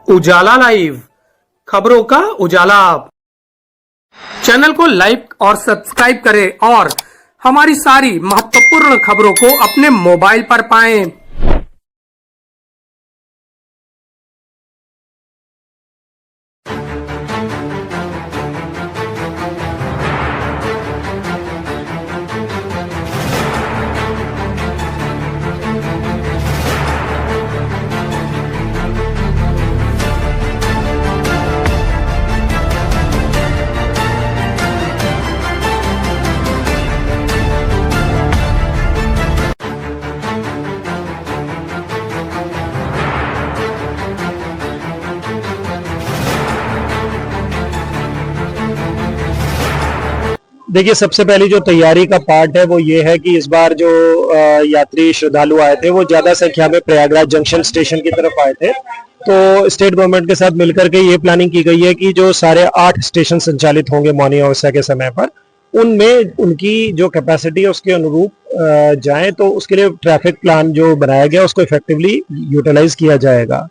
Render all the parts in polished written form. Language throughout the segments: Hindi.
उजाला लाइव, खबरों का उजाला। चैनल को लाइक और सब्सक्राइब करें और हमारी सारी महत्वपूर्ण खबरों को अपने मोबाइल पर पाएं। देखिए, सबसे पहली जो तैयारी का पार्ट है वो ये है कि इस बार जो यात्री श्रद्धालु आए थे वो ज्यादा संख्या में प्रयागराज जंक्शन स्टेशन की तरफ आए थे। तो स्टेट गवर्नमेंट के साथ मिलकर के ये प्लानिंग की गई है कि जो सारे 8 स्टेशन संचालित होंगे मौनी अमावस्या के समय पर, उनमें उनकी जो कैपेसिटी है उसके अनुरूप जाएं, तो उसके लिए ट्रैफिक प्लान जो बनाया गया उसको इफेक्टिवली यूटिलाइज किया जाएगा।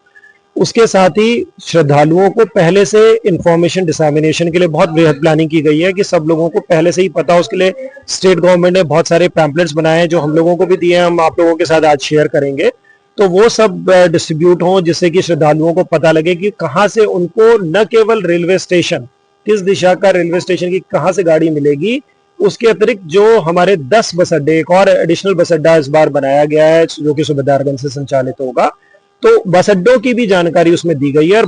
उसके साथ ही श्रद्धालुओं को पहले से इंफॉर्मेशन डिसमिनेशन के लिए बहुत बृहद प्लानिंग की गई है कि सब लोगों को पहले से ही पता हो। उसके लिए स्टेट गवर्नमेंट ने बहुत सारे पैम्पलेट्स बनाए हैं जो हम लोगों को भी दिए हैं, हम आप लोगों के साथ आज शेयर करेंगे। तो वो सब डिस्ट्रीब्यूट हों जिससे कि श्रद्धालुओं को पता लगे कि कहाँ से उनको न केवल रेलवे स्टेशन, किस दिशा का रेलवे स्टेशन की कहाँ से गाड़ी मिलेगी, उसके अतिरिक्त जो हमारे 10 बस अड्डे, एक और एडिशनल बस अड्डा इस बार बनाया गया है जो कि सुबेदारगंज से संचालित होगा। तो बस अड्डों की भी जानकारी उसमें दी गई है और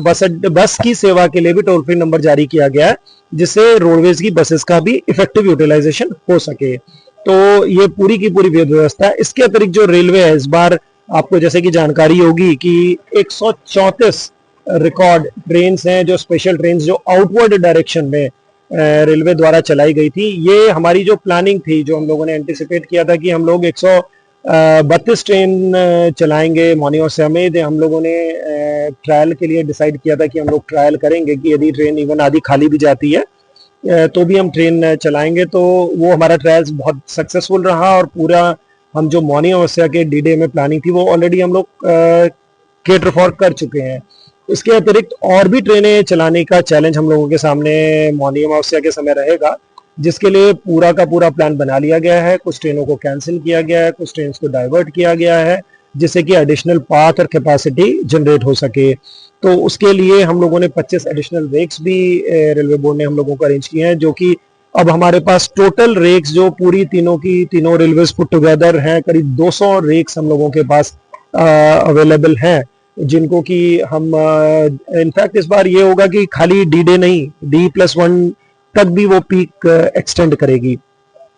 बस की सेवा के लिए भी टोल फ्री नंबर जारी किया गया है जिससे रोडवेज की बसेस का भी इफेक्टिव यूटिलाइजेशन हो सके। तो ये पूरी की पूरी व्यवस्था है। इसके अतिरिक्त जो रेलवे है, इस बार आपको जैसे कि जानकारी होगी कि 134 रिकॉर्ड ट्रेन हैं, जो स्पेशल ट्रेन जो आउटवर्ड डायरेक्शन में रेलवे द्वारा चलाई गई थी। ये हमारी जो प्लानिंग थी, जो हम लोगों ने एंटिसिपेट किया था कि हम लोग 132 ट्रेन चलाएंगे मौनी अमावस्या में, हम लोगों ने ट्रायल के लिए डिसाइड किया था कि हम लोग ट्रायल करेंगे कि यदि ट्रेन इवन आधी खाली भी जाती है तो भी हम ट्रेन चलाएंगे। तो वो हमारा ट्रायल बहुत सक्सेसफुल रहा और पूरा हम जो मौनी अमावस्या के डी-डे में प्लानिंग थी वो ऑलरेडी हम लोग केटर फॉर कर चुके हैं। इसके अतिरिक्त और भी ट्रेनें चलाने का चैलेंज हम लोगों के सामने मौनी अमावस्या के समय रहेगा, जिसके लिए पूरा का पूरा प्लान बना लिया गया है। कुछ ट्रेनों को कैंसिल किया गया है, कुछ ट्रेन को डाइवर्ट किया गया है जिससे कि एडिशनल पाथ और कैपेसिटी जनरेट हो सके। तो उसके लिए हम लोगों ने 25 एडिशनल रेक्स भी रेलवे बोर्ड ने हम लोगों को अरेंज किए हैं, जो कि अब हमारे पास टोटल रेक्स जो पूरी तीनों रेलवे पुट टुगेदर हैं, करीब 200 रेक्स हम लोगों के पास अवेलेबल हैं, जिनको कि हम इनफैक्ट इस बार ये होगा कि खाली डी-डे नहीं, D+1 तक भी वो पीक एक्सटेंड करेगी।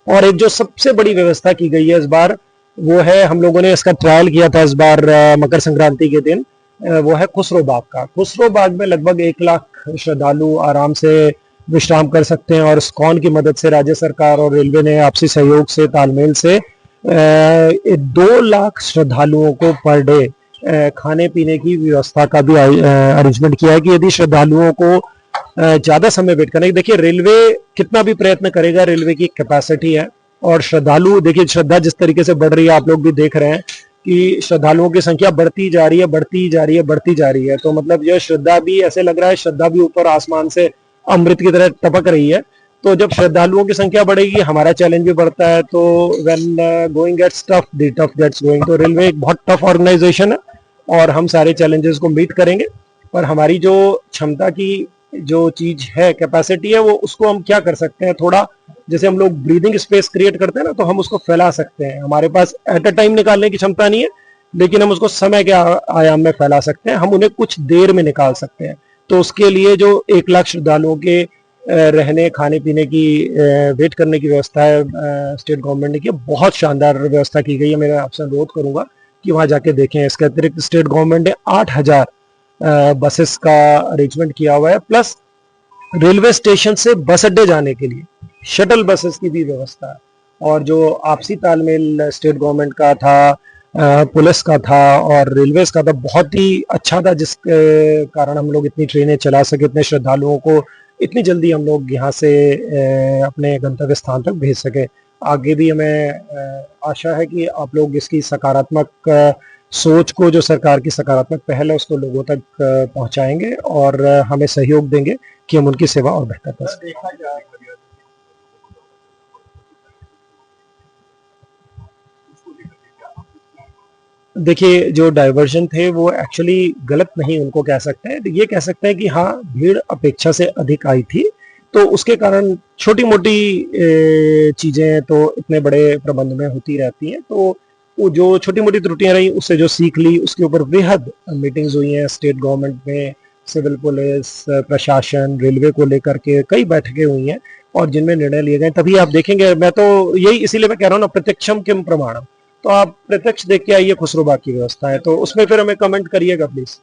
और एक जो सबसे बड़ी व्यवस्था की गई है इस बार, वो है, हम लोगों ने इसका ट्रायल किया था इस बार मकर संक्रांति के दिन, वो है खुसरो बाग का। खुसरो बाग में लगभग 1 लाख श्रद्धालु आराम से विश्राम कर सकते हैं और स्कॉन की मदद से राज्य सरकार और रेलवे ने आपसी सहयोग से, तालमेल से 2 लाख श्रद्धालुओं को पर डे खाने पीने की व्यवस्था का भी अरेंजमेंट किया है कि यदि श्रद्धालुओं को ज्यादा समय वेट करने, देखिए रेलवे कितना भी प्रयत्न करेगा, रेलवे की कैपेसिटी है और श्रद्धालु, देखिए श्रद्धा जिस तरीके से बढ़ रही है, आप लोग भी देख रहे हैं कि श्रद्धालुओं की संख्या बढ़ती जा रही है, बढ़ती जा रही है, बढ़ती जा रही है। तो मतलब यह श्रद्धा भी ऐसे लग रहा है, श्रद्धा भी ऊपर आसमान से अमृत की तरह टपक रही है। तो जब श्रद्धालुओं की संख्या बढ़ेगी, हमारा चैलेंज भी बढ़ता है। तो when going gets tough, the tough gets going. तो रेलवे एक बहुत टफ ऑर्गेनाइजेशन है और हम सारे चैलेंजेस को मीट करेंगे, पर हमारी जो क्षमता की जो चीज है, कैपेसिटी है, वो उसको हम क्या कर सकते हैं, थोड़ा जैसे हम लोग ब्रीदिंग स्पेस क्रिएट करते हैं ना, तो हम उसको फैला सकते हैं। हमारे पास एट अ टाइम निकालने की क्षमता नहीं है, लेकिन हम उसको समय के आयाम में फैला सकते हैं, हम उन्हें कुछ देर में निकाल सकते हैं। तो उसके लिए जो 1 लाख श्रद्धालुओं के रहने, खाने पीने की, वेट करने की व्यवस्था है, स्टेट गवर्नमेंट ने की, बहुत शानदार व्यवस्था की गई है। मैं आपसे अनुरोध करूंगा कि वहां जाके देखें। इसके अतिरिक्त स्टेट गवर्नमेंट ने 8000 बसेस का अरेंजमेंट किया हुआ है, प्लस रेलवे स्टेशन से बस अड्डे जाने के लिए शटल बसेस की भी व्यवस्था है। और जो आपसी तालमेल स्टेट गवर्नमेंट का था, पुलिस का था और रेलवेज का था, बहुत ही अच्छा था, जिस कारण हम लोग इतनी ट्रेनें चला सके, इतने श्रद्धालुओं को इतनी जल्दी हम लोग यहाँ से अपने गंतव्य स्थान तक भेज सके। आगे भी हमें आशा है कि आप लोग इसकी सकारात्मक सोच को, जो सरकार की सकारात्मक पहल है उसको लोगों तक पहुंचाएंगे और हमें सहयोग देंगे कि हम उनकी सेवा और बेहतर कर सकें। देखिए, जो डायवर्जन थे वो एक्चुअली गलत नहीं उनको कह सकते हैं, ये कह सकते हैं कि हाँ, भीड़ अपेक्षा से अधिक आई थी, तो उसके कारण छोटी-मोटी चीज़ें तो इतने बड़े प्रबंध में होती रहती हैं, तो वो जो छोटी-मोटी त्रुटियाँ रहीं उससे जो सीख ली, उसके ऊपर बेहद मीटिंग्स हुई हैं स्टेट गवर्नमेंट में, सिविल पुलिस, प्रशासन, रेलवे को लेकर के कई बैठकें हुई हैं और जिनमें निर्णय लिए गए। तभी आप देखेंगे, मैं तो यही इसीलिए मैं कह रहा हूँ ना, प्रत्यक्षम किम प्रमाणम। तो आप प्रत्यक्ष देख के आइए खुसरोबाग की व्यवस्था है, तो उसमें फिर हमें कमेंट करिएगा प्लीज।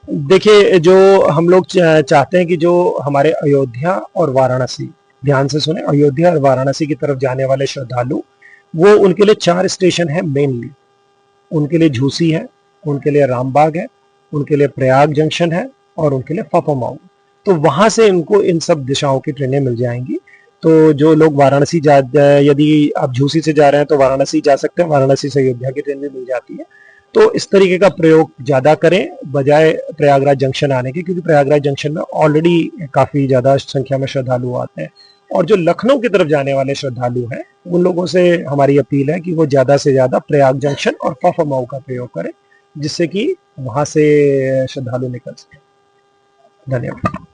देखिए, जो हम लोग चाहते हैं कि जो हमारे अयोध्या और वाराणसी, ध्यान से सुने, अयोध्या और वाराणसी की तरफ जाने वाले श्रद्धालु, वो उनके लिए 4 स्टेशन है मेनली। उनके लिए झूसी है, उनके लिए रामबाग है, उनके लिए प्रयाग जंक्शन है और उनके लिए फाफामाऊ। तो वहां से इनको इन सब दिशाओं की ट्रेनें मिल जाएंगी। तो जो लोग वाराणसी यदि आप झूसी से जा रहे हैं तो वाराणसी जा सकते हैं, वाराणसी से अयोध्या की ट्रेन भी मिल जाती है। तो इस तरीके का प्रयोग ज्यादा करें बजाय प्रयागराज जंक्शन आने के, क्योंकि प्रयागराज जंक्शन में ऑलरेडी काफी ज्यादा संख्या में श्रद्धालु आते हैं। और जो लखनऊ की तरफ जाने वाले श्रद्धालु हैं, उन लोगों से हमारी अपील है कि वो ज्यादा से ज्यादा प्रयाग जंक्शन और फाफामाऊ का प्रयोग करें, जिससे कि वहां से श्रद्धालु निकल सके। धन्यवाद।